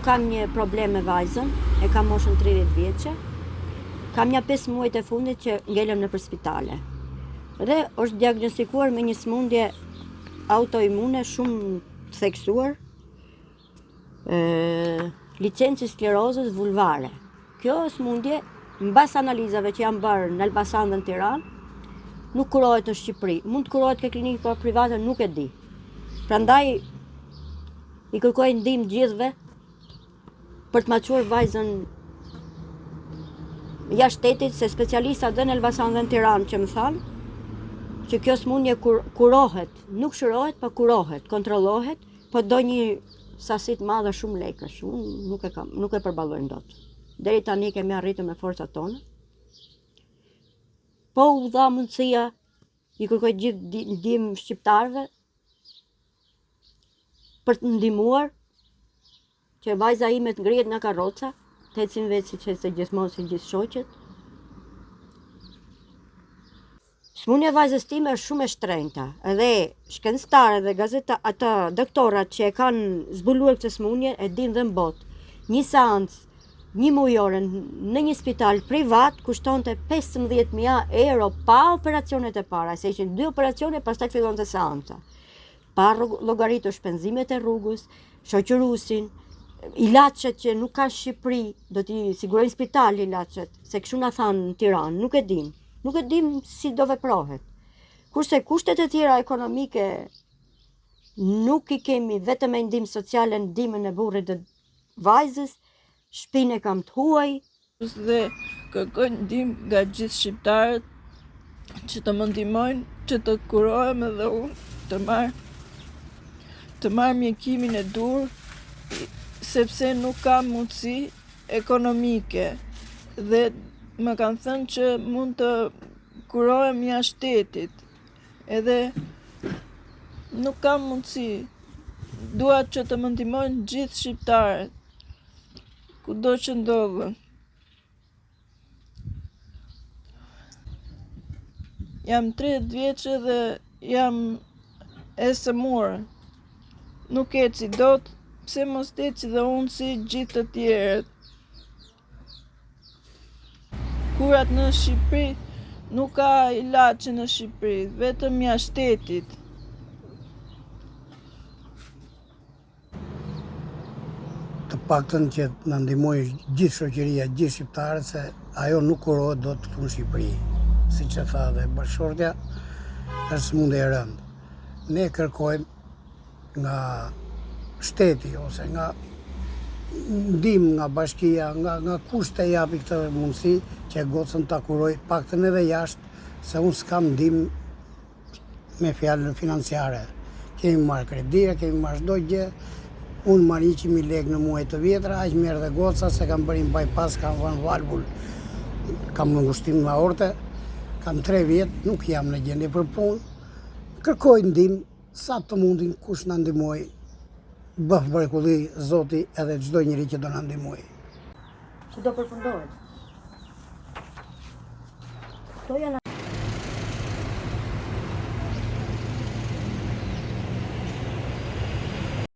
kam një problem me vajzën, e kam moshën 30 vjeqe, kam një 5 muajt e fundit që ngelem në për spitale. Dhe është diagnostikuar me një smundje autoimune shumë të theksuar, licenci sklerozës vulvare. Kjo smundje, mbas analizave që janë bërë në Elbasan dhe në Tiranë, nuk kurohet në Shqipëri. Mund të kurohet ke klinika private, nuk e di. Prandaj i kërkoj ndihmë gjithëve për të ma çuar vajzën jashtë shtetit, se specialista dhe në Elbasan dhe në Tiranë që më thanë që kjo smundje kurohet, nuk shërohet, pa kurohet, kontrollohet, po do një sasi të madhe shumë lekësh. Unë nuk e përballojmë dot. Deri tani kemi arritur me forcat tona. Po u dha mundësia, i kërkoj gjithë ndihmë shqiptarëve për të ndihmuar që vajza ime të ngrihet nga karroca, të ecin vetë siç ecën gjithmonë si gjithë shoqet. Smundja e vajzës time është shumë e shtrenjta, edhe shkencëtarët dhe ata doktorat që e kanë zbuluar këtë smundje e dinë dhe në botë. Një seancë, një mujore në një spital privat kushtonte 15.000 euro pa operacionet e para, se ishin 2 operacione, pastaj fillonte seanca. Pa llogaritur shpenzimet e rrugës, shoqërusin, ilaçet që nuk ka Shqipëri, do t'i sigurojnë spitali ilaçet, se kështu na thanë në Tiranë, nuk e dim. Nuk e dim si do veprohet. Kurse kushtet e tjera ekonomike nuk i kemi, vetëm e ndihmë sociale, ndihmën e burrit dhe vajzës, shtëpinë e kam të huaj. Dhe kërkoj ndihmë nga gjithë shqiptarët që të më ndihmojnë, që të kurohem edhe unë të marr mjekimin e dur, sepse nuk kam mundësi ekonomike dhe më kanë thënë që mund të kurohem jashtë shtetit, edhe nuk kam mundësi. Dua që të më ndihmojnë gjithë shqiptarët, kudo që ndodhen. Jam 30 vjeçe dhe jam e sëmurë. Nuk eci dot, pse mos eci dhe unë si gjithë të tjerët. Kurat në Shqipëri nuk ka ilaçe në Shqipëri, vetëm jashtë shtetit. Të paktën që na ndihmojë gjithë shoqëria, gjithë shqiptarët, se ajo nuk kurohet dot këtu në Shqipëri. Siç e tha dhe bashkëshortja, është smundje e rëndë. Ne kërkojmë nga shteti ose nga ndihmë nga bashkia, nga kush të japi këtë mundësi që gocën ta kuroj paktën edhe jashtë, se unë s'kam ndihmë me fjalën financiare. Kemi marrë kredira, kemi marrë çdo gjë. Unë marr 100.000 lekë në muaj të vjetra, aq merr dhe goca, se kam bërë një bypass, kam vënë valvul, kam ngushtim në aorte, kam 3 vjet, nuk jam në gjendje për punë. Kërkoj ndihmë, sa të mundin, kush na ndihmoj. Bëf mrekulli Zoti edhe çdo njeri që do na ndihmoj. Që do përfundohet. Këto janë